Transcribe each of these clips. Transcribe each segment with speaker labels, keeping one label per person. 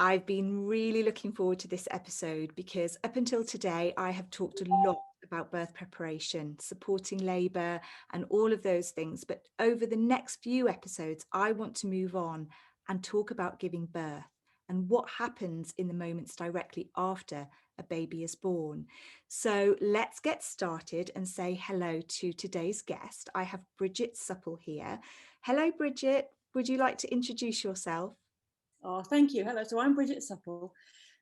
Speaker 1: I've been really looking forward to this episode because up until today, I have talked a lot about birth preparation, supporting labour, and all of those things. But over the next few episodes, I want to move on and talk about giving birth and what happens in the moments directly after a baby is born. So let's get started and say hello to today's guest. I have Bridget Supple here. Hello, Bridget. Would you like to introduce yourself?
Speaker 2: Oh, thank you. Hello. So I'm Bridget Supple,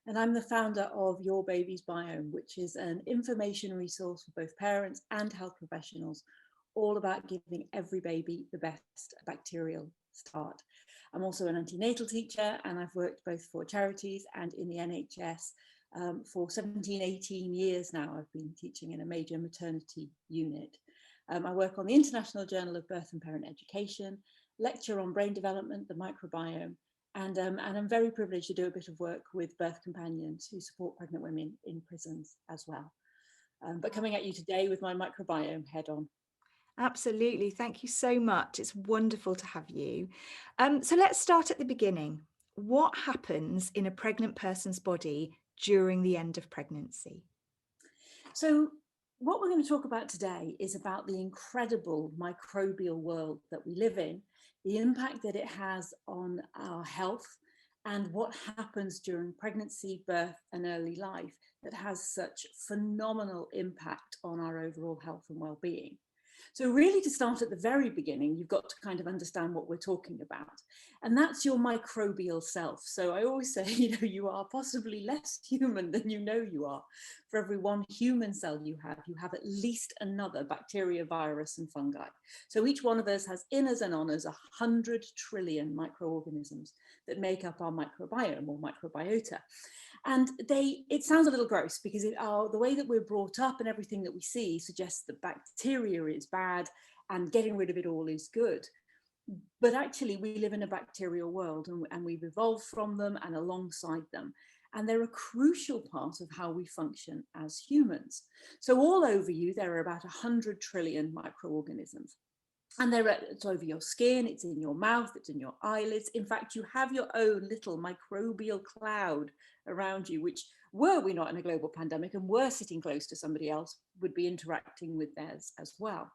Speaker 2: and I'm the founder of Your Baby's Biome, which is an information resource for both parents and health professionals, all about giving every baby the best bacterial start. I'm also an antenatal teacher, and I've worked both for charities and in the NHS for 17, 18 years now. I've been teaching in a major maternity unit. I work on the International Journal of Birth and Parent Education, lecture on brain development, the microbiome, and I'm very privileged to do a bit of work with birth companions who support pregnant women in prisons as well. But coming at you today with my microbiome head on.
Speaker 1: Absolutely. Thank you so much. It's wonderful to have you. So let's start at the beginning. What happens in a pregnant person's body during the end of pregnancy?
Speaker 2: So what we're going to talk about today is about the incredible microbial world that we live in, the impact that it has on our health, and what happens during pregnancy, birth, and early life that has such phenomenal impact on our overall health and well-being. So really, to start at the very beginning, you've got to kind of understand what we're talking about. And that's your microbial self. So I always say, you are possibly less human than you know you are. For every one human cell you have at least another bacteria, virus, and fungi. So each one of us has in us and on us 100 trillion microorganisms that make up our microbiome or microbiota. And it sounds a little gross because the way that we're brought up and everything that we see suggests that bacteria is bad and getting rid of it all is good. But actually, we live in a bacterial world, and we've evolved from them and alongside them. And they're a crucial part of how we function as humans. So all over you, there are about 100 trillion microorganisms. And it's over your skin, it's in your mouth, it's in your eyelids. In fact, you have your own little microbial cloud around you, which, were we not in a global pandemic and were sitting close to somebody else, would be interacting with theirs as well.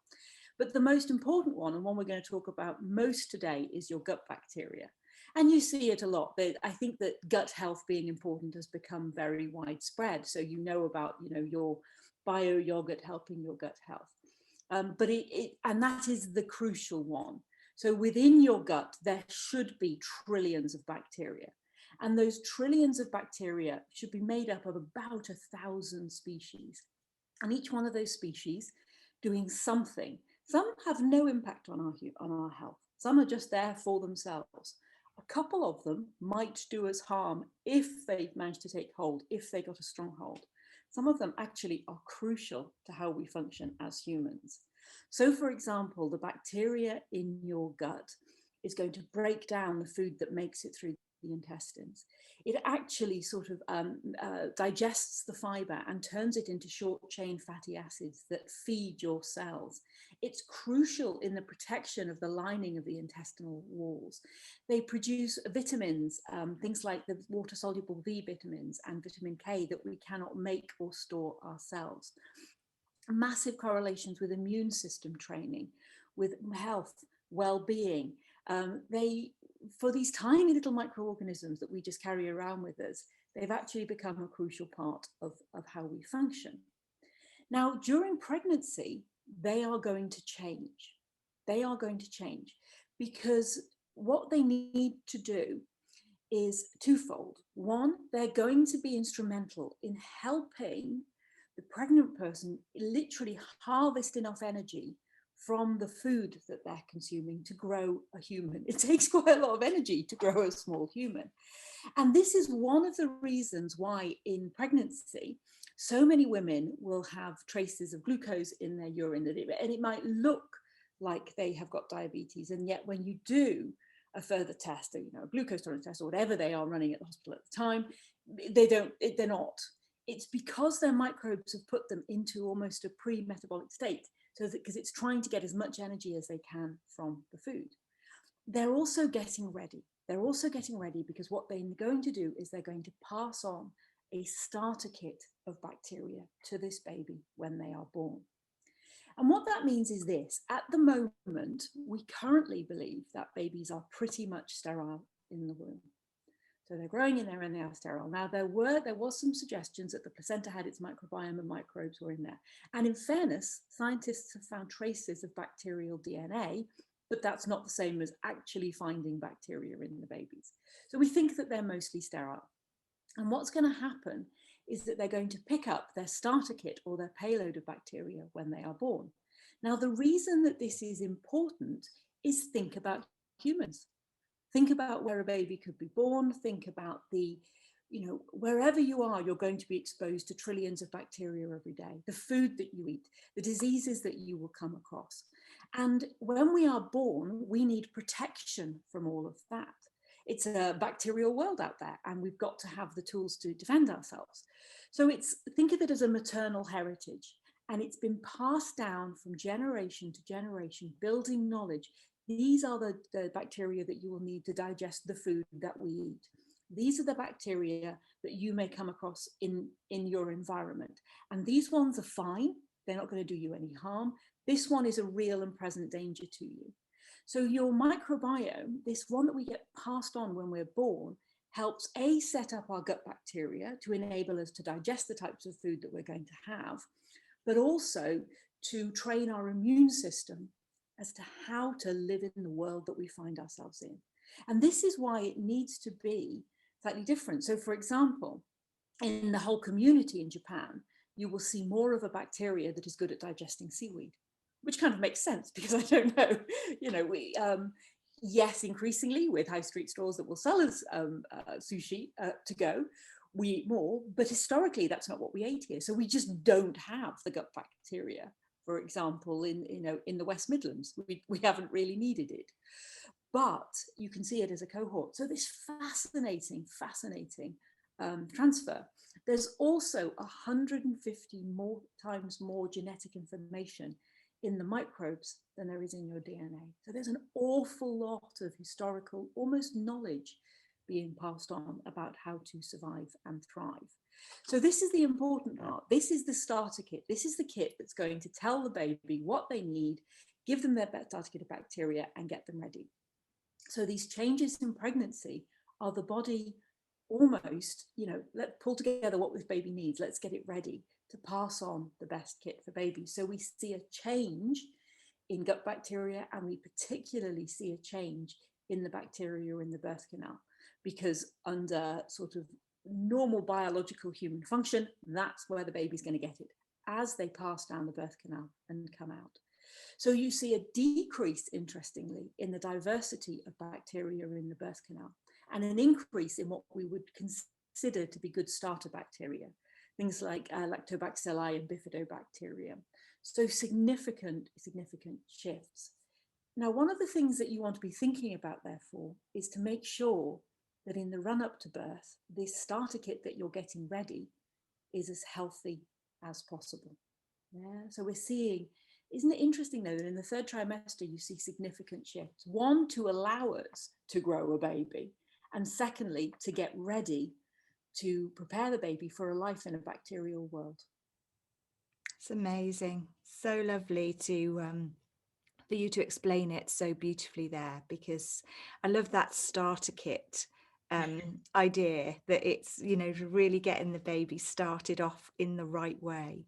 Speaker 2: But the most important one, and one we're going to talk about most today, is your gut bacteria. And you see it a lot. I think that gut health being important has become very widespread. So you know about, your bio yogurt helping your gut health. And that is the crucial one. So within your gut, there should be trillions of bacteria. And those trillions of bacteria should be made up of about 1,000 species. And each one of those species doing something. Some have no impact on our health. Some are just there for themselves. A couple of them might do us harm if they've managed to take hold, if they got a strong hold. Some of them actually are crucial to how we function as humans. So, for example, the bacteria in your gut is going to break down the food that makes it through the intestines. It actually sort of digests the fiber and turns it into short chain fatty acids that feed your cells. It's crucial in the protection of the lining of the intestinal walls. They produce vitamins, things like the water soluble B vitamins and vitamin K that we cannot make or store ourselves. Massive correlations with immune system training, with health, well-being. For these tiny little microorganisms that we just carry around with us, they've actually become a crucial part of how we function. Now, during pregnancy, they are going to change. They are going to change because what they need to do is twofold. One, they're going to be instrumental in helping the pregnant person literally harvest enough energy from the food that they're consuming to grow a human. It takes quite a lot of energy to grow a small human. And this is one of the reasons why in pregnancy, so many women will have traces of glucose in their urine, and it might look like they have got diabetes. And yet when you do a further test, a glucose tolerance test or whatever they are running at the hospital at the time, they're not. It's because their microbes have put them into almost a pre-metabolic state, because it's trying to get as much energy as they can from the food. They're also getting ready. they're also getting ready because what they're going to do is they're going to pass on a starter kit of bacteria to this baby when they are born. And what that means is this: at the moment, we currently believe that babies are pretty much sterile in the womb. So they're growing in there and they are sterile. Now, there was some suggestions that the placenta had its microbiome and microbes were in there. And in fairness, scientists have found traces of bacterial DNA, but that's not the same as actually finding bacteria in the babies. So we think that they're mostly sterile. And what's going to happen is that they're going to pick up their starter kit or their payload of bacteria when they are born. Now, the reason that this is important is think about humans. Think about where a baby could be born. Think about wherever you are, you're going to be exposed to trillions of bacteria every day, the food that you eat, the diseases that you will come across. And when we are born, we need protection from all of that. It's a bacterial world out there, and we've got to have the tools to defend ourselves. So think of it as a maternal heritage, and it's been passed down from generation to generation, building knowledge. These are the bacteria that you will need to digest the food that we eat. These are the bacteria that you may come across in your environment. And these ones are fine. They're not going to do you any harm. This one is a real and present danger to you. So your microbiome, this one that we get passed on when we're born, helps set up our gut bacteria to enable us to digest the types of food that we're going to have, but also to train our immune system as to how to live in the world that we find ourselves in. And this is why it needs to be slightly different. So, for example, in the whole community in Japan, you will see more of a bacteria that is good at digesting seaweed, which kind of makes sense because I don't know, yes, increasingly with high street stores that will sell us sushi to go, we eat more, but historically that's not what we ate here. So we just don't have the gut bacteria, for example, in the West Midlands. We haven't really needed it, but you can see it as a cohort. So this fascinating transfer. There's also 150 times more genetic information in the microbes than there is in your DNA. So there's an awful lot of historical, almost knowledge being passed on about how to survive and thrive. So this is the important part. This is the starter kit. This is the kit that's going to tell the baby what they need, give them their starter kit of bacteria, and get them ready. So these changes in pregnancy are the body almost, let's pull together what this baby needs. Let's get it ready to pass on the best kit for babies. So we see a change in gut bacteria, and we particularly see a change in the bacteria in the birth canal, because under sort of normal biological human function, that's where the baby's going to get it as they pass down the birth canal and come out. So you see a decrease, interestingly, in the diversity of bacteria in the birth canal, and an increase in what we would consider to be good starter bacteria, things like lactobacilli and bifidobacterium. So significant shifts. Now, one of the things that you want to be thinking about, therefore, is to make sure that in the run-up to birth, this starter kit that you're getting ready is as healthy as possible. Yeah. So we're seeing, isn't it interesting though, that in the third trimester, you see significant shifts. One, to allow us to grow a baby, and secondly, to get ready to prepare the baby for a life in a bacterial world.
Speaker 1: It's amazing. So lovely for you to explain it so beautifully there, because I love that starter kit idea, that it's, really getting the baby started off in the right way.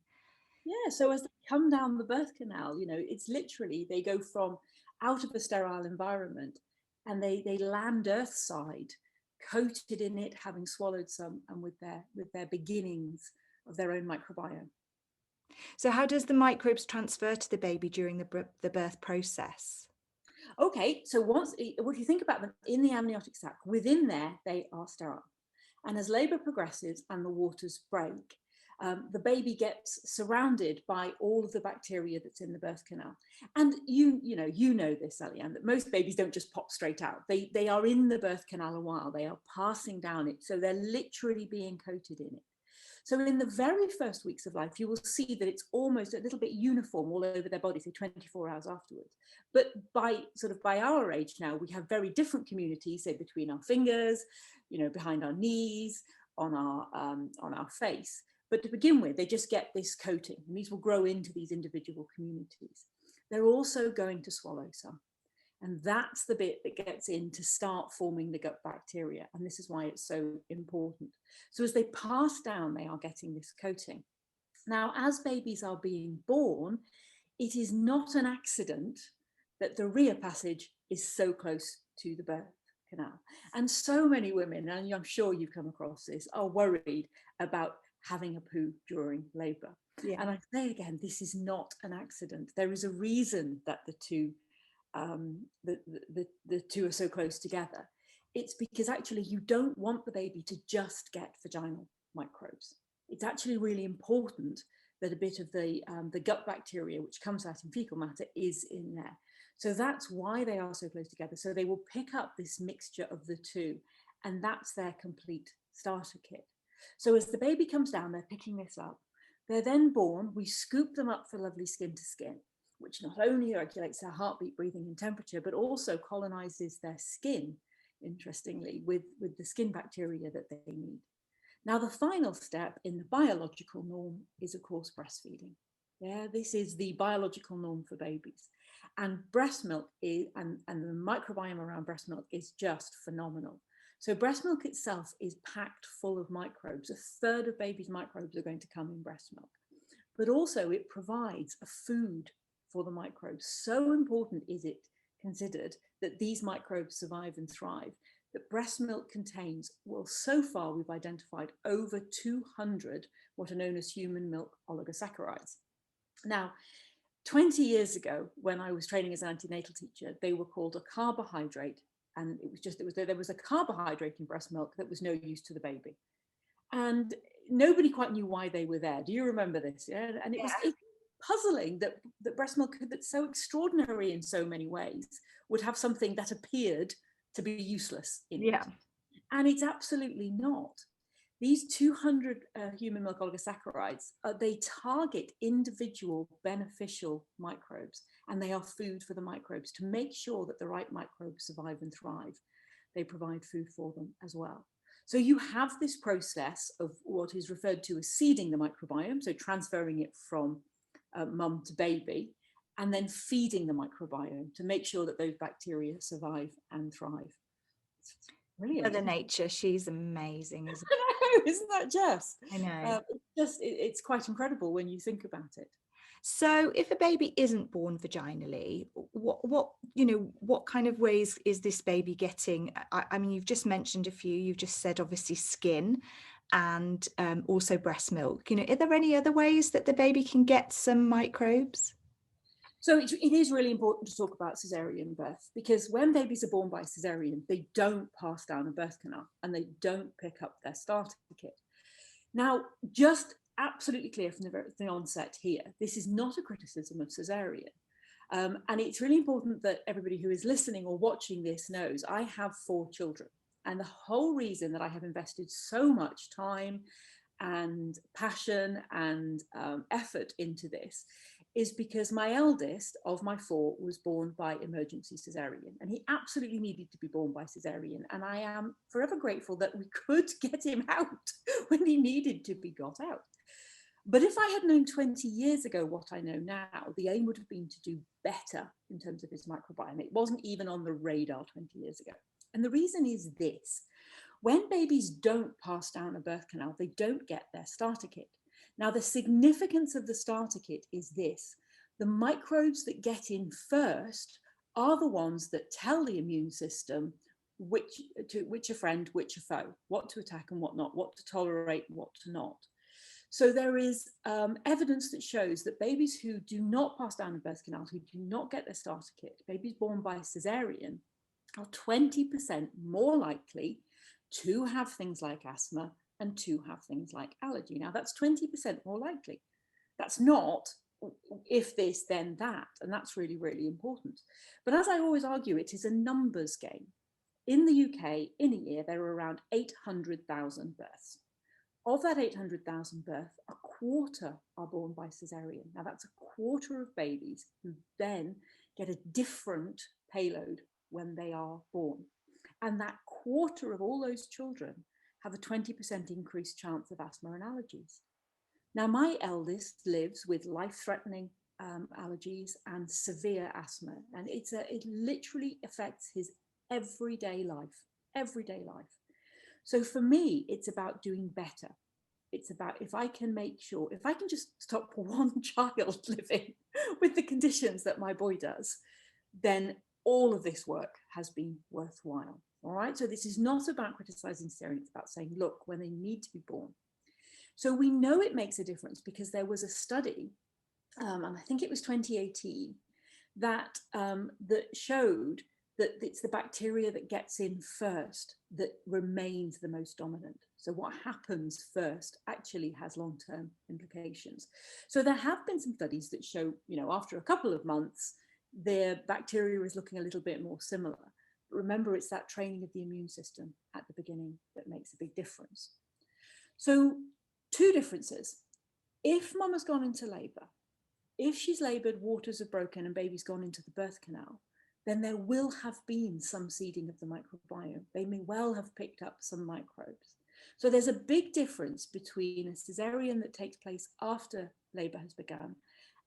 Speaker 2: Yeah, so as they come down the birth canal, it's literally, they go from out of a sterile environment and they land earthside, coated in it, having swallowed some, and with their beginnings of their own microbiome.
Speaker 1: So how does the microbes transfer to the baby during the birth process?
Speaker 2: Okay, so if you think about them in the amniotic sac, within there, they are sterile. And as labor progresses and the waters break, the baby gets surrounded by all of the bacteria that's in the birth canal. And you know this, Sally-Ann, that most babies don't just pop straight out. They are in the birth canal a while. They are passing down it. So they're literally being coated in it. So in the very first weeks of life, you will see that it's almost a little bit uniform all over their body, say 24 hours afterwards. But by our age now, we have very different communities, say between our fingers, behind our knees, on our face. But to begin with, they just get this coating, and these will grow into these individual communities. They're also going to swallow some. And that's the bit that gets in to start forming the gut bacteria. And this is why it's so important. So as they pass down, they are getting this coating. Now, as babies are being born, it is not an accident that the rear passage is so close to the birth canal. And so many women, and I'm sure you've come across this, are worried about having a poo during labour.
Speaker 1: Yeah.
Speaker 2: And I say again, this is not an accident. There is a reason that the two are so close together. It's because actually you don't want the baby to just get vaginal microbes. It's actually really important that a bit of the gut bacteria, which comes out in fecal matter, is in there. So that's why they are so close together. So they will pick up this mixture of the two, and that's their complete starter kit. So as the baby comes down, they're picking this up. They're then born. We scoop them up for lovely skin to skin, which not only regulates their heartbeat, breathing, and temperature, but also colonizes their skin, interestingly, with the skin bacteria that they need. Now, the final step in the biological norm is, of course, breastfeeding. Yeah, this is the biological norm for babies. And breast milk is, and the microbiome around breast milk is just phenomenal. So breast milk itself is packed full of microbes. A third of babies' microbes are going to come in breast milk. But also it provides a food for the microbes. So important is it considered that these microbes survive and thrive, that breast milk contains, well, so far we've identified over 200 what are known as human milk oligosaccharides. Now, 20 years ago, when I was training as an antenatal teacher, they were called a carbohydrate. And there was a carbohydrate in breast milk that was no use to the baby. And nobody quite knew why they were there. Do you remember this? Yeah? And it's puzzling that breast milk, that's so extraordinary in so many ways, would have something that appeared to be useless in it. And it's absolutely not. These 200 human milk oligosaccharides, they target individual beneficial microbes, and they are food for the microbes to make sure that the right microbes survive and thrive. They provide food for them as well. So you have this process of what is referred to as seeding the microbiome, so transferring it from mum to baby, and then feeding the microbiome to make sure that those bacteria survive and thrive. It's brilliant.
Speaker 1: Mother Nature, she's amazing, isn't
Speaker 2: it? I know, isn't that just?
Speaker 1: I know.
Speaker 2: It's quite incredible when you think about it.
Speaker 1: So if a baby isn't born vaginally, what kind of ways is this baby getting? I mean, you've just mentioned a few. You've just said obviously skin and also breast milk. Are there any other ways that the baby can get some microbes?
Speaker 2: So it is really important to talk about caesarean birth, because when babies are born by caesarean, they don't pass down a birth canal and they don't pick up their starter kit. Now, just absolutely clear from the onset here, this is not a criticism of caesarean. And it's really important that everybody who is listening or watching this knows I have 4 children. And the whole reason that I have invested so much time and passion and effort into this is because my eldest of my 4 was born by emergency caesarean, and he absolutely needed to be born by caesarean. And I am forever grateful that we could get him out when he needed to be got out. But if I had known 20 years ago what I know now, the aim would have been to do better in terms of his microbiome. It wasn't even on the radar 20 years ago. And the reason is this: when babies don't pass down a birth canal, they don't get their starter kit. Now, the significance of the starter kit is this: the microbes that get in first are the ones that tell the immune system which a friend, which a foe, what to attack and what not, what to tolerate and what to not. So there is evidence that shows that babies who do not pass down a birth canal, who do not get their starter kit, babies born by caesarean, are 20% more likely to have things like asthma and to have things like allergy. Now, that's 20% more likely. That's not if this, then that. And that's really, really important. But as I always argue, it is a numbers game. In the UK, in a year, there are around 800,000 births. Of that 800,000 births, a quarter are born by caesarean. Now that's a quarter of babies who then get a different payload when they are born. And that quarter of all those children have a 20% increased chance of asthma and allergies. Now, my eldest lives with life-threatening allergies and severe asthma, and it literally affects his everyday life, everyday life. So for me, it's about doing better. It's about, if I can make sure, if I can just stop one child living with the conditions that my boy does, then all of this work has been worthwhile. All right. So this is not about criticizing caesarean. It's about saying, look, when they need to be born. So we know it makes a difference because there was a study, and I think it was 2018, that showed that it's the bacteria that gets in first that remains the most dominant. So what happens first actually has long-term implications. So there have been some studies that show, after a couple of months, their bacteria is looking a little bit more similar. But remember, it's that training of the immune system at the beginning that makes a big difference. So two differences. If mum has gone into labour, if she's laboured, waters are broken and baby's gone into the birth canal, then there will have been some seeding of the microbiome. They may well have picked up some microbes. So there's a big difference between a caesarean that takes place after labour has begun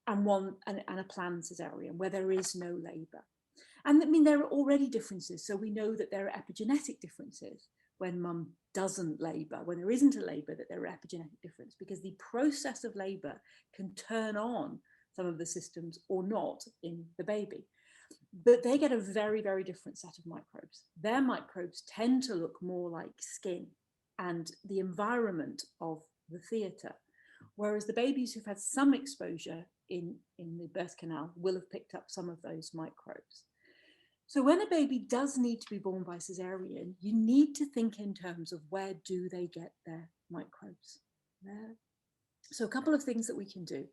Speaker 2: and a planned caesarean where there is no labour. And I mean, there are already differences. So we know that there are epigenetic differences when mum doesn't labour, when there isn't a labour, that there are epigenetic differences because the process of labour can turn on some of the systems or not in the baby. But they get a very, very different set of microbes. Their microbes tend to look more like skin and the environment of the theatre, whereas the babies who've had some exposure in the birth canal will have picked up some of those microbes. So when a baby does need to be born by caesarean, you need to think in terms of where do they get their microbes. So a couple of things that we can do.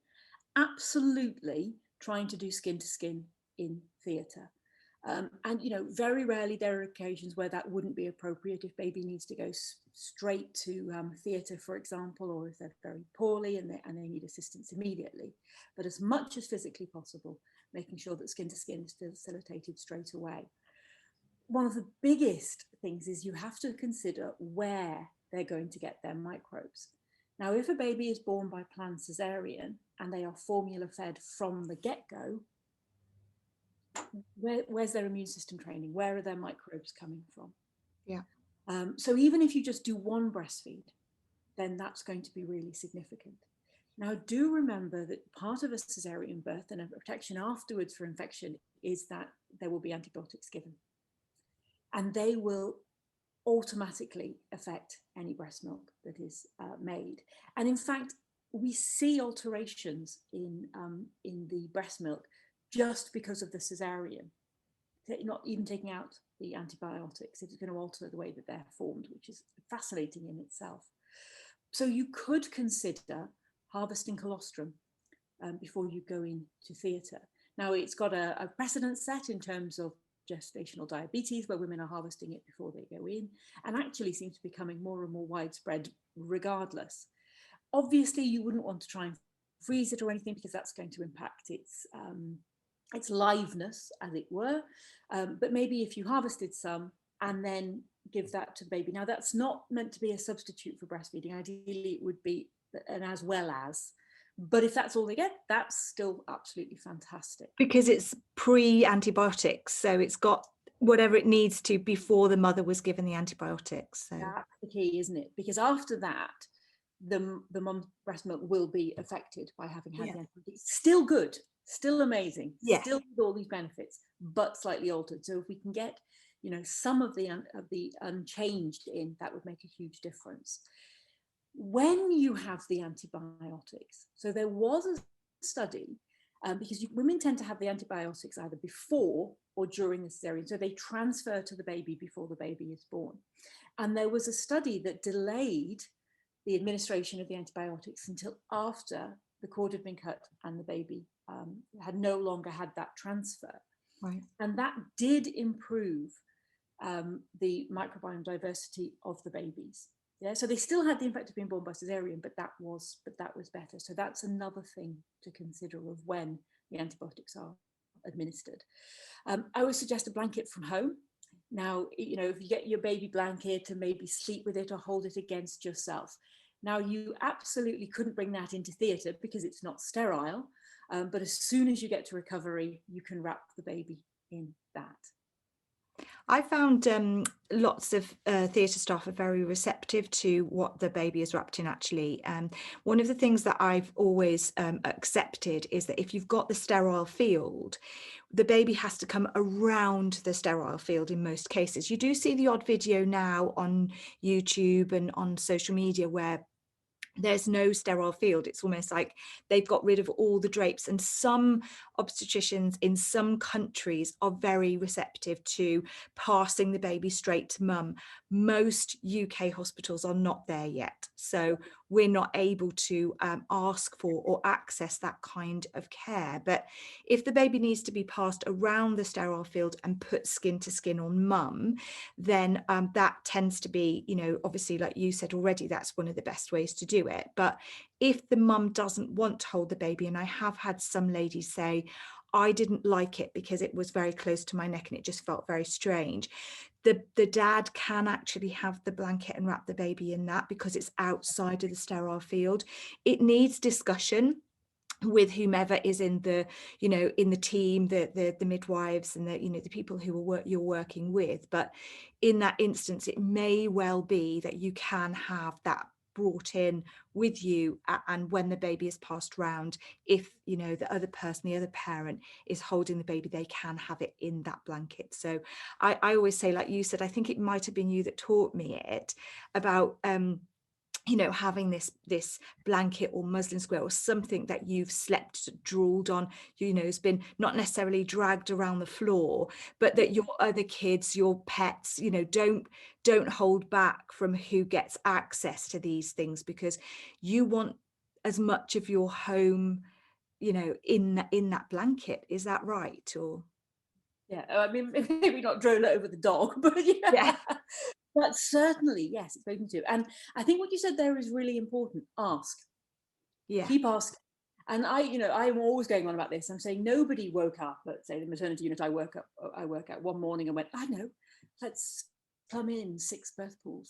Speaker 2: Absolutely trying to do skin to skin in theatre. And, very rarely there are occasions where that wouldn't be appropriate if baby needs to go straight to theatre, for example, or if they're very poorly and they need assistance immediately. But as much as physically possible, making sure that skin to skin is facilitated straight away. One of the biggest things is you have to consider where they're going to get their microbes. Now, if a baby is born by planned caesarean and they are formula fed from the get-go, where's their immune system training? Where are their microbes coming from?
Speaker 1: Yeah.
Speaker 2: So even if you just do one breastfeed, then that's going to be really significant. Now, do remember that part of a caesarean birth and a protection afterwards for infection is that there will be antibiotics given. And they will automatically affect any breast milk that is made. And in fact, we see alterations in the breast milk just because of the caesarean. Not even taking out the antibiotics, it's going to alter the way that they're formed, which is fascinating in itself. So you could consider harvesting colostrum before you go into theatre. Now, it's got a precedent set in terms of gestational diabetes, where women are harvesting it before they go in, and actually seems to be becoming more and more widespread regardless. Obviously, you wouldn't want to try and freeze it or anything because that's going to impact its liveness, as it were. But maybe if you harvested some and then give that to the baby. Now, that's not meant to be a substitute for breastfeeding. Ideally, it would be an as well as. But if that's all they get, that's still absolutely fantastic.
Speaker 1: Because it's pre-antibiotics, so it's got whatever it needs to before the mother was given the antibiotics. So
Speaker 2: that's the key, isn't it? Because after that, the mum's breast milk will be affected by having had the antibiotics. Still good, still amazing, still with all these benefits, but slightly altered. So if we can get, some of the unchanged in, that would make a huge difference. When you have the antibiotics, so there was a study, because women tend to have the antibiotics either before or during the cesarean, so they transfer to the baby before the baby is born. And there was a study that delayed the administration of the antibiotics until after the cord had been cut and the baby had no longer had that transfer.
Speaker 1: Right.
Speaker 2: And that did improve the microbiome diversity of the babies. Yeah, so they still had the impact of being born by caesarean, but that was better. So that's another thing to consider of when the antibiotics are administered. I would suggest a blanket from home. Now, you know, if you get your baby blanket and maybe sleep with it or hold it against yourself. Now, you absolutely couldn't bring that into theatre because it's not sterile. But as soon as you get to recovery, you can wrap the baby in that.
Speaker 1: I found lots of theatre staff are very receptive to what the baby is wrapped in, actually. One of the things that I've always accepted is that if you've got the sterile field, the baby has to come around the sterile field in most cases. You do see the odd video now on YouTube and on social media where there's no sterile field. It's almost like they've got rid of all the drapes, and some obstetricians in some countries are very receptive to passing the baby straight to mum. Most UK hospitals are not there yet, so we're not able to ask for or access that kind of care. But if the baby needs to be passed around the sterile field and put skin to skin on mum, then that tends to be, you know, obviously, like you said already, that's one of the best ways to do it. But if the mum doesn't want to hold the baby, and I have had some ladies say, I didn't like it because it was very close to my neck and it just felt very strange, the dad can actually have the blanket and wrap the baby in that because it's outside of the sterile field. It needs discussion with whomever is in the, you know, in the team, the midwives and the, you know, the people who you're working with. But in that instance, it may well be that you can have that brought in with you, and when the baby is passed round, if, you know, the other person, the other parent is holding the baby, they can have it in that blanket. So I always say, like you said, I think it might have been you that taught me it about you know, having this blanket or muslin square or something that you've slept, drooled on, you know, has been not necessarily dragged around the floor, but that your other kids, your pets, you know, don't hold back from who gets access to these things, because you want as much of your home, you know, in that blanket. Is that right? Or
Speaker 2: Yeah, I mean, maybe not drool over the dog, but
Speaker 1: yeah,
Speaker 2: yeah. But certainly, yes, it's spoken to. And I think what you said there is really important. Ask,
Speaker 1: yeah,
Speaker 2: keep asking. And you know, I'm always going on about this. I'm saying nobody woke up at, say, the maternity unit I work at one morning and went, I know, let's plumb in 6 birth pools.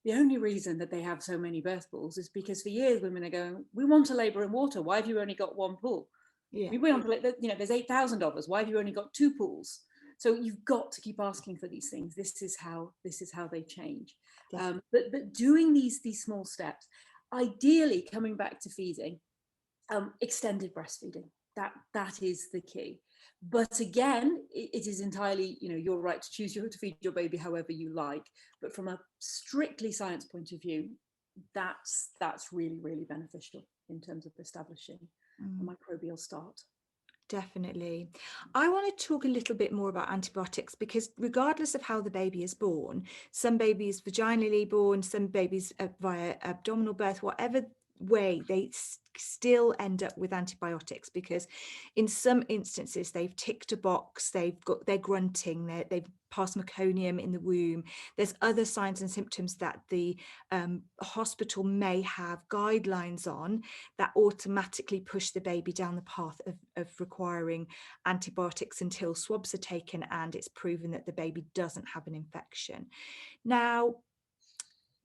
Speaker 2: The only reason that they have so many birth pools is because for years women are going, we want to labour in water. Why have you only got 1 pool?
Speaker 1: yeah,
Speaker 2: We want to, you know, there's 8,000 of us. Why have you only got 2 pools? So you've got to keep asking for these things. This is how they change.
Speaker 1: definitely.
Speaker 2: But doing these small steps, ideally coming back to feeding, extended breastfeeding. That is the key. But again, it is entirely, you know, your right to choose to feed your baby however you like. But from a strictly science point of view, that's really, really beneficial in terms of establishing a microbial start.
Speaker 1: Definitely. I want to talk a little bit more about antibiotics, because regardless of how the baby is born, some babies vaginally born, some babies via abdominal birth, whatever way, they still end up with antibiotics, because in some instances they've ticked a box, they're grunting, they've passed meconium in the womb. There's other signs and symptoms that the hospital may have guidelines on that automatically push the baby down the path of requiring antibiotics until swabs are taken and it's proven that the baby doesn't have an infection. Now,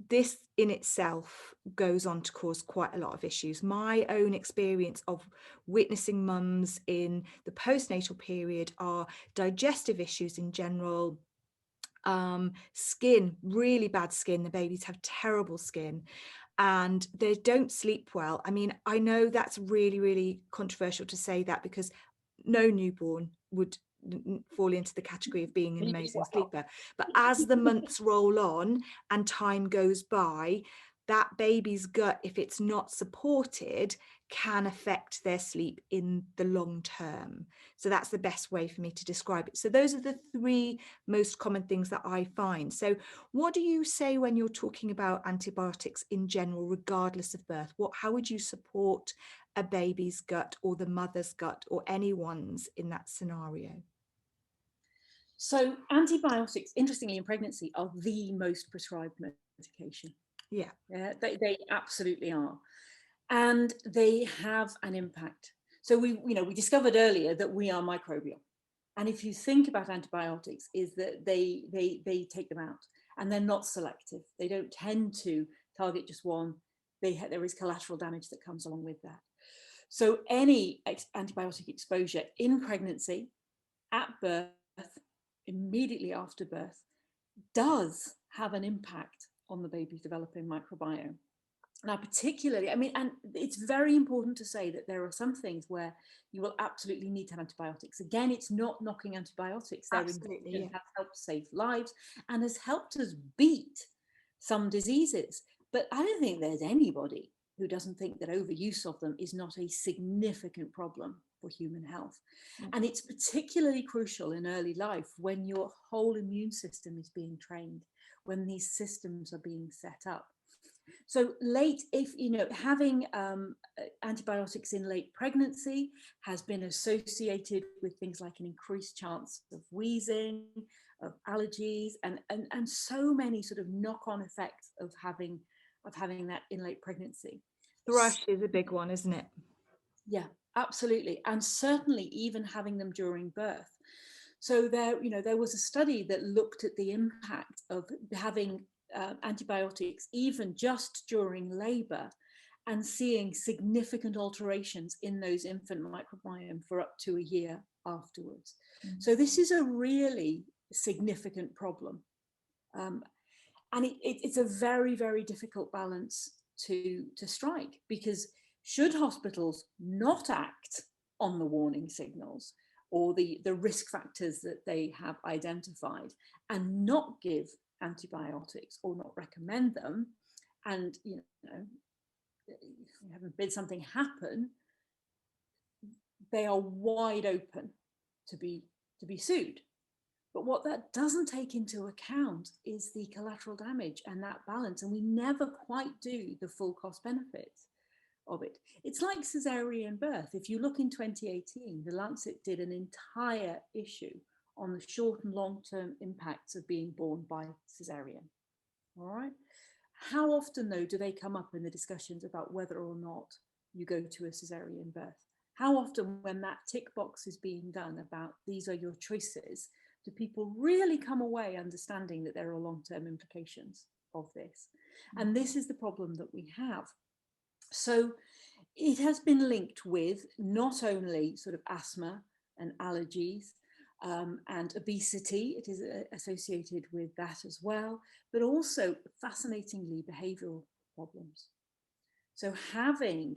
Speaker 1: this in itself goes on to cause quite a lot of issues. My own experience of witnessing mums in the postnatal period are digestive issues in general, skin, really bad skin. The babies have terrible skin and they don't sleep well. I mean, I know that's really, really controversial to say that, because no newborn would fall into the category of being an amazing sleeper. But as the months roll on and time goes by, that baby's gut, if it's not supported, can affect their sleep in the long term. So that's the best way for me to describe it. So those are the 3 most common things that I find. So what do you say when you're talking about antibiotics in general, regardless of birth? How would you support a baby's gut or the mother's gut or anyone's in that scenario?
Speaker 2: So antibiotics, interestingly, in pregnancy, are the most prescribed medication.
Speaker 1: Yeah.
Speaker 2: Yeah, they absolutely are. And they have an impact. So we discovered earlier that we are microbial. And if you think about antibiotics, is that they take them out, and they're not selective. They don't tend to target just one. There is collateral damage that comes along with that. So any antibiotic exposure in pregnancy, at birth, immediately after birth, does have an impact on the baby's developing microbiome. Now, particularly, I mean, and it's very important to say that there are some things where you will absolutely need to have antibiotics. Again, it's not knocking antibiotics. Their
Speaker 1: Absolutely.
Speaker 2: invention
Speaker 1: Yeah.
Speaker 2: has helped save lives and has helped us beat some diseases. But I don't think there's anybody who doesn't think that overuse of them is not a significant problem for human health. And it's particularly crucial in early life when your whole immune system is being trained, when these systems are being set up. So late, if having antibiotics in late pregnancy has been associated with things like an increased chance of wheezing, of allergies, and so many sort of knock-on effects of having that in late pregnancy.
Speaker 1: Thrush is a big one, isn't it?
Speaker 2: Yeah, absolutely. And certainly even having them during birth. So there was a study that looked at the impact of having antibiotics even just during labor, and seeing significant alterations in those infant microbiome for up to a year afterwards. So this is a really significant problem. And it's a very, very difficult balance to strike, because should hospitals not act on the warning signals or the risk factors that they have identified and not give antibiotics or not recommend them, and heaven forbid something happen, they are wide open to be sued. But what that doesn't take into account is the collateral damage and that balance, and we never quite do the full cost benefits of it. It's like caesarean birth. If you look in 2018, the Lancet did an entire issue on the short and long-term impacts of being born by caesarean. All right. How often, though, do they come up in the discussions about whether or not you go to a caesarean birth? How often, when that tick box is being done about these are your choices, do people really come away understanding that there are long-term implications of this? And this is the problem that we have. So it has been linked with not only sort of asthma and allergies and obesity, it is associated with that as well, but also fascinatingly behavioral problems. So having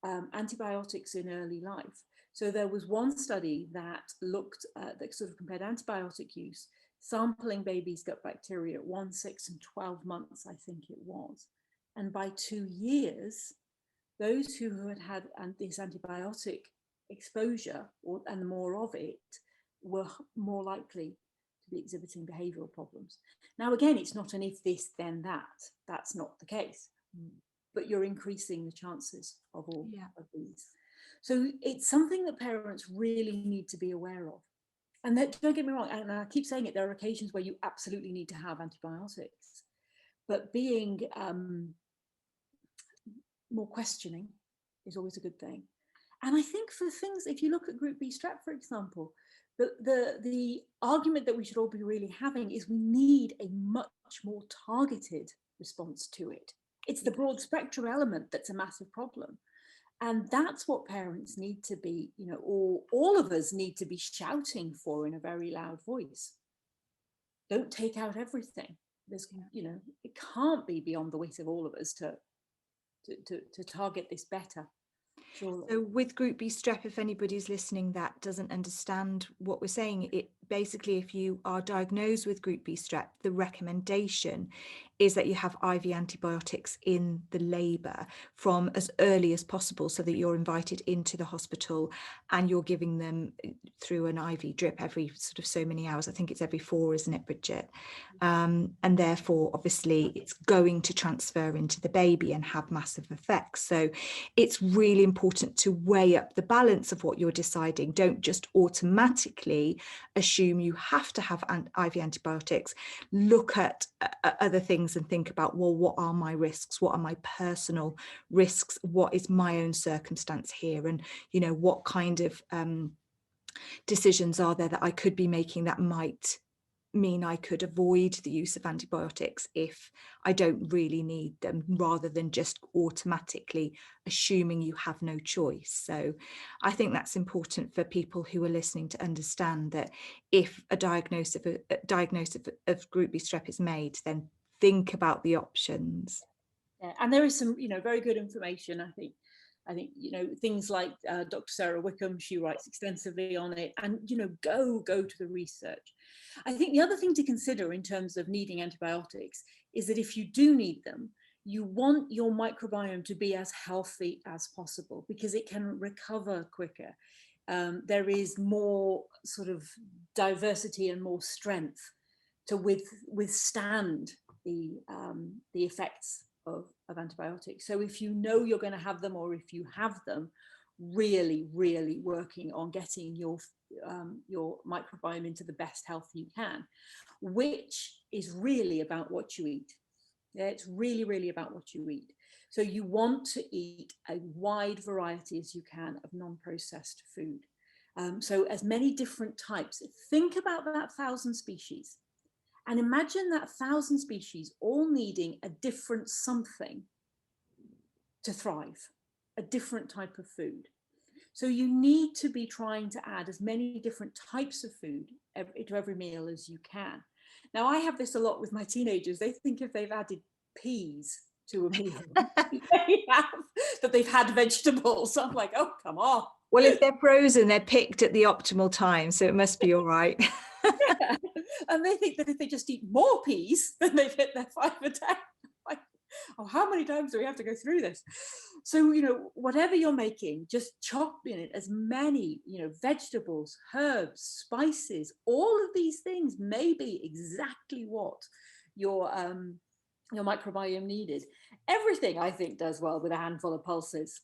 Speaker 2: antibiotics in early life. So there was one study that looked that sort of compared antibiotic use, sampling babies' gut bacteria at 1, 6, and 12 months, I think it was. And by 2 years, those who had had this antibiotic exposure and more of it were more likely to be exhibiting behavioral problems. Now, again, it's not an if this, then that. That's not the case. But you're increasing the chances of all of these. So it's something that parents really need to be aware of. And that, don't get me wrong, and I keep saying it, there are occasions where you absolutely need to have antibiotics. But being more questioning is always a good thing. And I think for things, if you look at Group B strep, for example, the argument that we should all be really having is we need a much more targeted response to it. It's the broad spectrum element that's a massive problem. And that's what parents need to be, or all of us need to be shouting for in a very loud voice. Don't take out everything. There's, it can't be beyond the wit of all of us to target this better. Surely.
Speaker 1: So with Group B strep, if anybody's listening that doesn't understand what we're saying, it basically, if you are diagnosed with Group B strep, the recommendation is that you have IV antibiotics in the labour from as early as possible, so that you're invited into the hospital and you're giving them through an IV drip every sort of so many hours. I think it's every 4, isn't it, Bridget? And therefore, obviously, it's going to transfer into the baby and have massive effects. So it's really important to weigh up the balance of what you're deciding. Don't just automatically assume assume you have to have IV antibiotics, look at other things and think about, well, what are my risks? What are my personal risks? What is my own circumstance here? And, what kind of decisions are there that I could be making that might mean I could avoid the use of antibiotics if I don't really need them, rather than just automatically assuming you have no choice. So I think that's important for people who are listening to understand that if a diagnosis of group B strep is made, then think about the options.
Speaker 2: Yeah, and there is some, very good information. I think, things like Dr. Sarah Wickham, she writes extensively on it, and, go to the research. I think the other thing to consider in terms of needing antibiotics is that if you do need them, you want your microbiome to be as healthy as possible, because it can recover quicker. There is more sort of diversity and more strength to withstand the effects of antibiotics. So if you know you're going to have them, or if you have them, really working on getting your microbiome into the best health you can, which is really about what you eat. Yeah, it's really about what you eat. So you want to eat a wide variety as you can of non-processed food. So as many different types. Think about that 1,000 species. And imagine that 1,000 species all needing a different something to thrive, a different type of food. So you need to be trying to add as many different types of food to every meal as you can. Now, I have this a lot with my teenagers. They think if they've added peas to a meal, that they've had vegetables. I'm like, oh, come on.
Speaker 1: Well, if they're frozen, they're picked at the optimal time, so it must be all right.
Speaker 2: Yeah. And they think that if they just eat more peas, then they've hit their 5 a day. Like, oh, how many times do we have to go through this? So, whatever you're making, just chop in it as many, vegetables, herbs, spices. All of these things may be exactly what your microbiome needed. Everything, I think, does well with a handful of pulses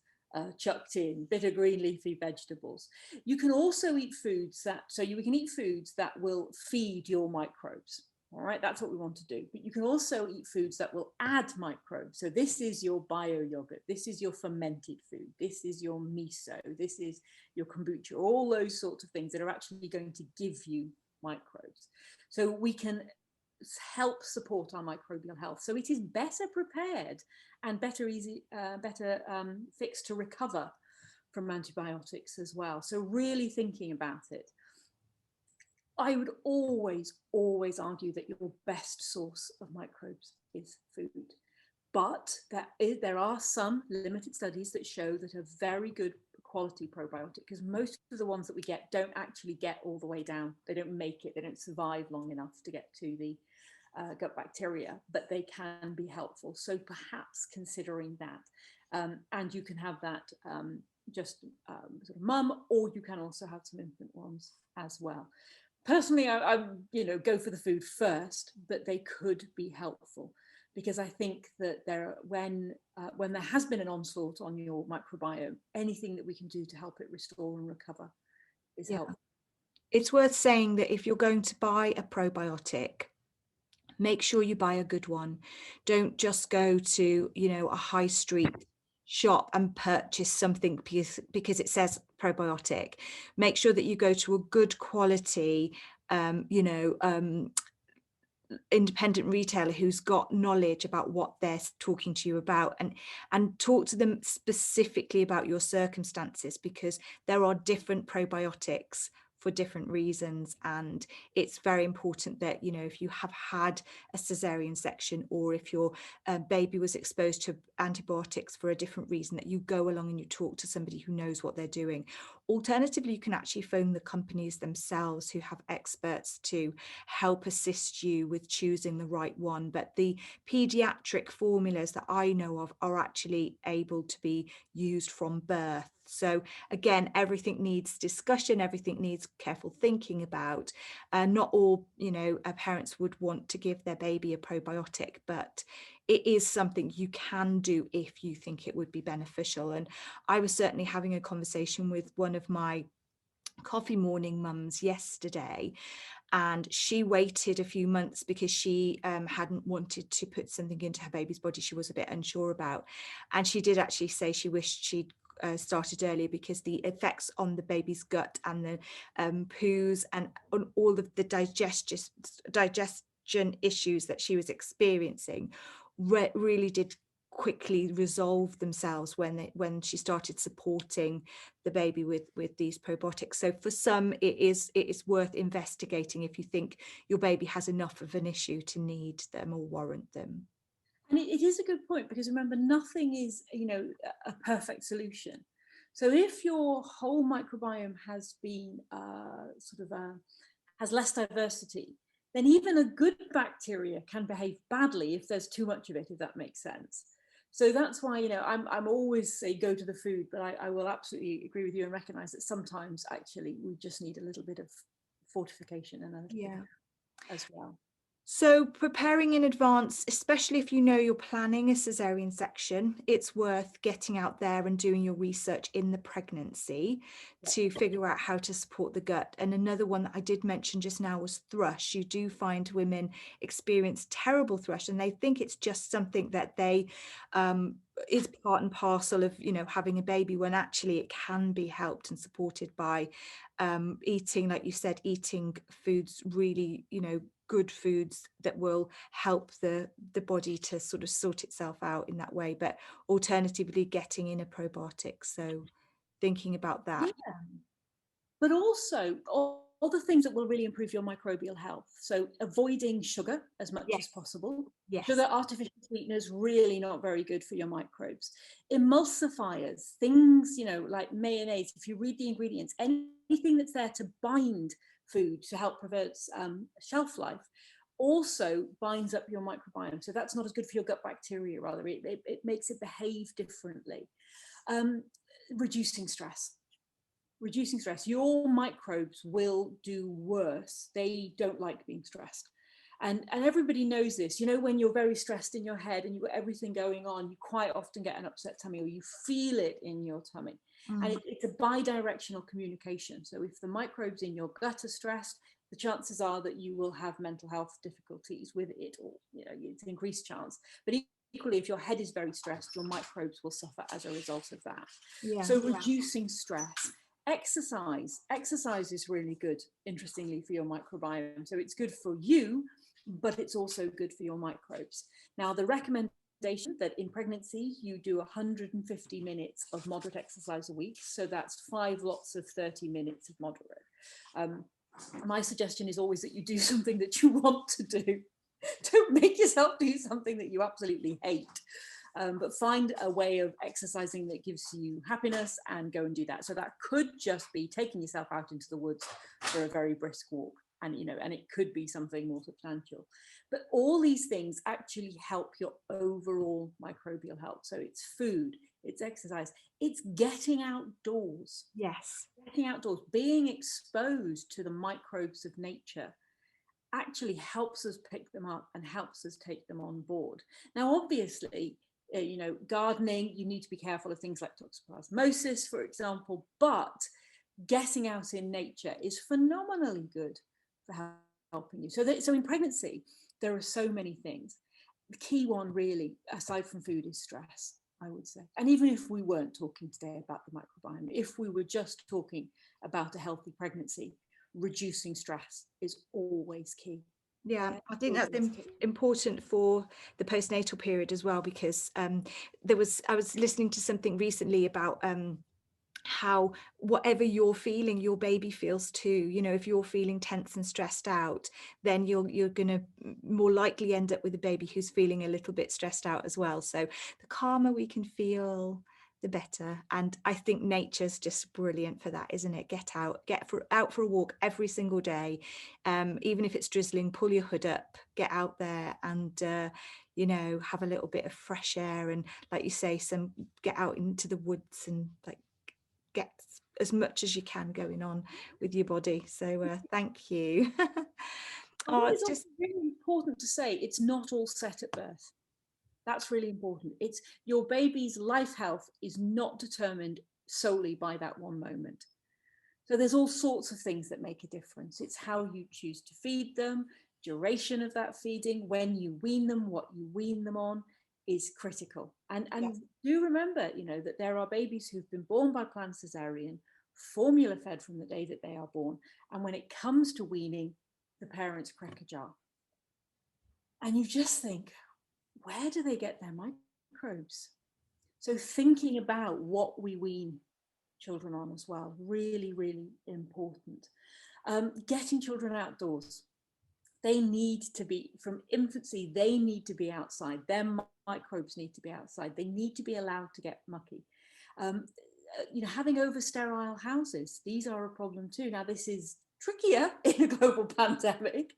Speaker 2: chucked in, bit of green leafy vegetables. You can also eat foods you can eat foods that will feed your microbes. All right, that's what we want to do. But you can also eat foods that will add microbes. So this is your bio yogurt, this is your fermented food, this is your miso, this is your kombucha, all those sorts of things that are actually going to give you microbes. So we can help support our microbial health. So it is better prepared and better fixed to recover from antibiotics as well. So really thinking about it. I would always argue that your best source of microbes is food. But there are some limited studies that show that a very good quality probiotic, because most of the ones that we get don't actually get all the way down. They don't make it, they don't survive long enough to get to the gut bacteria, but they can be helpful. So perhaps considering that. And you can have that just sort of mum, or you can also have some infant ones as well. Personally, I go for the food first, but they could be helpful, because I think that when there has been an onslaught on your microbiome, anything that we can do to help it restore and recover is helpful.
Speaker 1: It's worth saying that if you're going to buy a probiotic, make sure you buy a good one. Don't just go to, a high street shop and purchase something because it says probiotic. Make sure that you go to a good quality, independent retailer who's got knowledge about what they're talking to you about, and talk to them specifically about your circumstances, because there are different probiotics for different reasons. And it's very important that, if you have had a caesarean section, or if your baby was exposed to antibiotics for a different reason, that you go along and you talk to somebody who knows what they're doing. Alternatively, you can actually phone the companies themselves who have experts to help assist you with choosing the right one. But the pediatric formulas that I know of are actually able to be used from birth. So again, everything needs discussion, everything needs careful thinking about. Not all, parents would want to give their baby a probiotic, but it is something you can do if you think it would be beneficial. And I was certainly having a conversation with one of my Coffee Morning Mums yesterday, and she waited a few months because she hadn't wanted to put something into her baby's body she was a bit unsure about. And she did actually say she wished she'd started earlier, because the effects on the baby's gut and the poos and on all of the digestion issues that she was experiencing really did quickly resolve themselves when she started supporting the baby with these probiotics. So for some, it is worth investigating if you think your baby has enough of an issue to need them or warrant them.
Speaker 2: And it is a good point, because remember, nothing is, a perfect solution. So if your whole microbiome has been has less diversity, then even a good bacteria can behave badly if there's too much of it, if that makes sense. So that's why, I'm always say go to the food, but I will absolutely agree with you and recognize that sometimes actually we just need a little bit of fortification and a little bit as well.
Speaker 1: So preparing in advance, especially if you know you're planning a caesarean section, it's worth getting out there and doing your research in the pregnancy to figure out how to support the gut. And another one that I did mention just now was thrush. You do find women experience terrible thrush, and they think it's just something that they is part and parcel of, having a baby, when actually it can be helped and supported by eating, like you said, eating foods really, good foods that will help the body to sort of sort itself out in that way, but alternatively getting in a probiotic. So thinking about that.
Speaker 2: Yeah. But also all the things that will really improve your microbial health. So avoiding sugar as much as possible.
Speaker 1: Yes.
Speaker 2: Sugar, artificial sweeteners, really not very good for your microbes. Emulsifiers, things, like mayonnaise, if you read the ingredients, anything that's there to bind food to help prevent shelf life also binds up your microbiome. So that's not as good for your gut bacteria, rather. It makes it behave differently. Reducing stress. Your microbes will do worse. They don't like being stressed. And everybody knows this. When you're very stressed in your head and you've got everything going on, you quite often get an upset tummy, or you feel it in your tummy. And it's a bi-directional communication. So if the microbes in your gut are stressed, the chances are that you will have mental health difficulties with it, or it's an increased chance. But equally, if your head is very stressed, your microbes will suffer as a result of that. So reducing stress. Exercise is really good, interestingly, for your microbiome. So it's good for you, but it's also good for your microbes. Now, the recommendation that in pregnancy you do 150 minutes of moderate exercise a week. So that's 5 lots of 30 minutes of moderate. My suggestion is always that you do something that you want to do. Don't make yourself do something that you absolutely hate. But find a way of exercising that gives you happiness and go and do that. So that could just be taking yourself out into the woods for a very brisk walk. And, and it could be something more substantial. But all these things actually help your overall microbial health. So it's food, it's exercise, it's getting outdoors.
Speaker 1: Yes.
Speaker 2: Getting outdoors, being exposed to the microbes of nature actually helps us pick them up and helps us take them on board. Now, obviously, gardening, you need to be careful of things like toxoplasmosis, for example, but getting out in nature is phenomenally good for helping you. So in pregnancy, there are so many things. The key one, really, aside from food, is stress, I would say. And even if we weren't talking today about the microbiome, if we were just talking about a healthy pregnancy, reducing stress is always key.
Speaker 1: Yeah, I think that's important for the postnatal period as well, because I was listening to something recently about how whatever you're feeling, your baby feels too. If you're feeling tense and stressed out, then you're going to more likely end up with a baby who's feeling a little bit stressed out as well. So the calmer we can feel, the better. And I think nature's just brilliant for that, isn't it? Get out for a walk every single day, even if it's drizzling, pull your hood up, get out there and have a little bit of fresh air, and like you say, get out into the woods and like get as much as you can going on with your body. So thank you.
Speaker 2: It's just really important to say it's not all set at birth. That's really important. It's your baby's life health is not determined solely by that one moment. So there's all sorts of things that make a difference. It's how you choose to feed them, duration of that feeding, when you wean them, what you wean them on is critical. And do remember, that there are babies who've been born by planned caesarean, formula fed from the day that they are born. And when it comes to weaning, the parents crack a jar. And you just think, where do they get their microbes? So thinking about what we wean children on as well, really, really important. Getting children outdoors. They need to be, from infancy, they need to be outside. Their microbes need to be outside. They need to be allowed to get mucky. Having over sterile houses, these are a problem too. Now, this is trickier in a global pandemic,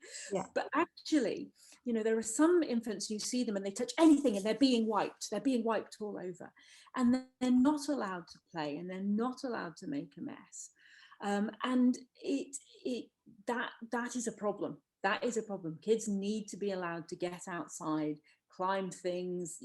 Speaker 2: but actually, there are some infants, you see them and they touch anything and they're being wiped all over, and they're not allowed to play and they're not allowed to make a mess. And that is a problem. That is a problem. Kids need to be allowed to get outside, climb things,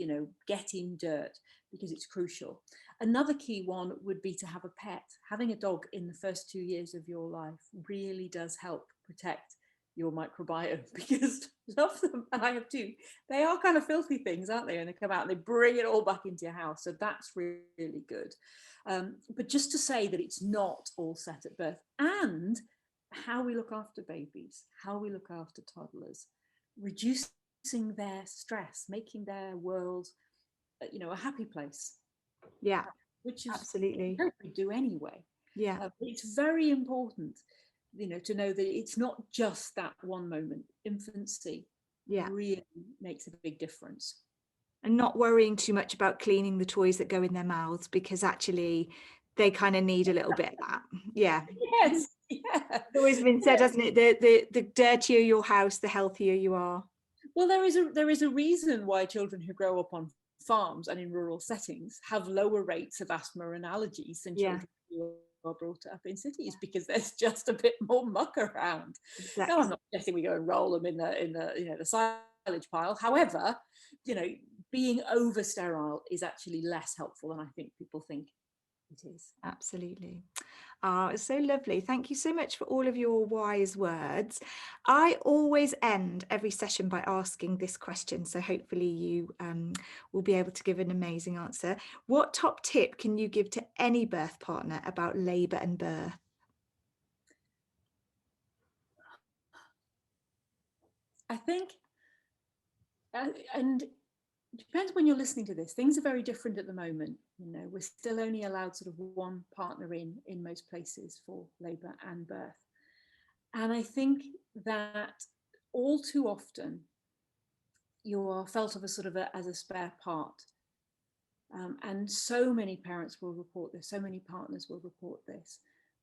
Speaker 2: get in dirt, because it's crucial. Another key one would be to have a pet. Having a dog in the first 2 years of your life really does help protect your microbiome, because love them, and I have two, they are kind of filthy things, aren't they? And they come out and they bring it all back into your house. So that's really good. But just to say that it's not all set at birth, and how we look after babies, how we look after toddlers, reducing their stress, making their world, a happy place.
Speaker 1: Yeah,
Speaker 2: which is
Speaker 1: absolutely
Speaker 2: what we do anyway.
Speaker 1: Yeah,
Speaker 2: it's very important, to know that it's not just that one moment. Infancy really makes a big difference.
Speaker 1: And not worrying too much about cleaning the toys that go in their mouths, because actually they kind of need a little bit of that. Yeah.
Speaker 2: Yes. Yeah.
Speaker 1: It's always been said, hasn't it? The dirtier your house, the healthier you are.
Speaker 2: Well, there is a reason why children who grow up on farms and in rural settings have lower rates of asthma and allergies than children who are brought up in cities, because there's just a bit more muck around.
Speaker 1: Exactly.
Speaker 2: No, I'm not suggesting we go and roll them in the silage pile. However, being over sterile is actually less helpful than I think people think it is.
Speaker 1: Absolutely. It's so lovely. Thank you so much for all of your wise words. I always end every session by asking this question, so hopefully you will be able to give an amazing answer. What top tip can you give to any birth partner about labour and birth?
Speaker 2: I think, and it depends when you're listening to this, things are very different at the moment. We're still only allowed sort of one partner in most places for labour and birth. And I think that all too often you are felt of as sort of as a spare part. And so many parents will report this, so many partners will report this.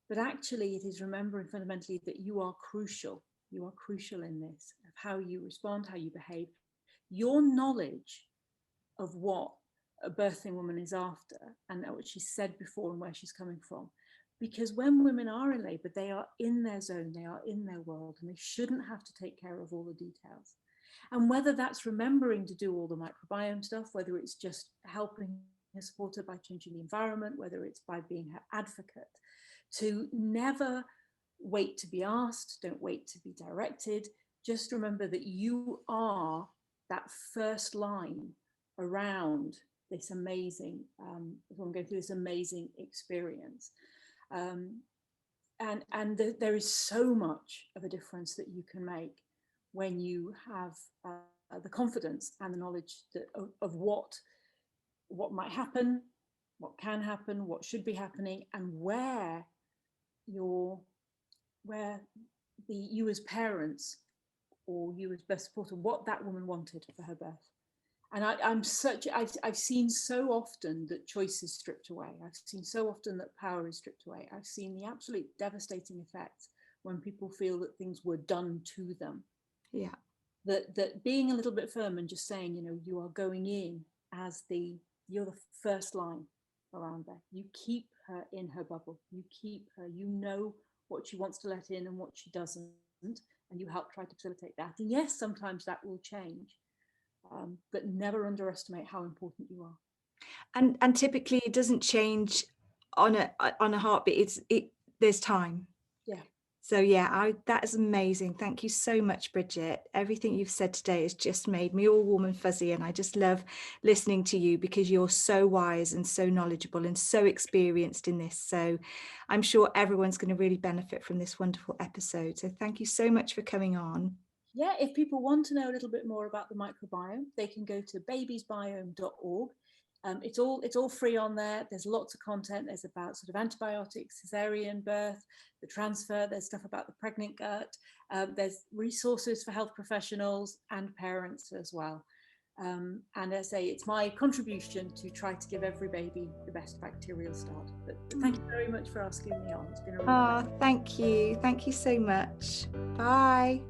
Speaker 2: But actually it is remembering fundamentally that you are crucial. You are crucial in this, of how you respond, how you behave. Your knowledge of what a birthing woman is after, and what she said before and where she's coming from. Because when women are in labour, they are in their zone, they are in their world, and they shouldn't have to take care of all the details. And whether that's remembering to do all the microbiome stuff, whether it's just helping her, support her by changing the environment, whether it's by being her advocate, to never wait to be asked, don't wait to be directed. Just remember that you are that first line around this amazing, I'm going through this amazing experience. And there is so much of a difference that you can make when you have the confidence and the knowledge that, of what might happen, what can happen, what should be happening, and where you as parents or you as birth supporter, what that woman wanted for her birth. And I've seen so often that choice is stripped away. I've seen so often that power is stripped away. I've seen the absolute devastating effects when people feel that things were done to them.
Speaker 1: Yeah.
Speaker 2: That being a little bit firm and just saying, you are going in as you're the first line around there. You keep her in her bubble. You keep her, what she wants to let in and what she doesn't, and you help try to facilitate that. And yes, sometimes that will change. But never underestimate how important you are.
Speaker 1: And typically it doesn't change on a heartbeat. there's time.
Speaker 2: Yeah.
Speaker 1: So yeah, that is amazing. Thank you so much, Bridget. Everything you've said today has just made me all warm and fuzzy, and I just love listening to you because you're so wise and so knowledgeable and so experienced in this. So I'm sure everyone's going to really benefit from this wonderful episode. So thank you so much for coming on.
Speaker 2: Yeah, if people want to know a little bit more about the microbiome, they can go to babiesbiome.org. It's all free on there. There's lots of content. There's about sort of antibiotics, caesarean birth, the transfer. There's stuff about the pregnant gut. There's resources for health professionals and parents as well. And as I say, it's my contribution to try to give every baby the best bacterial start. But thank you very much for asking me on. It's been a real pleasure.
Speaker 1: Thank you. Thank you so much. Bye.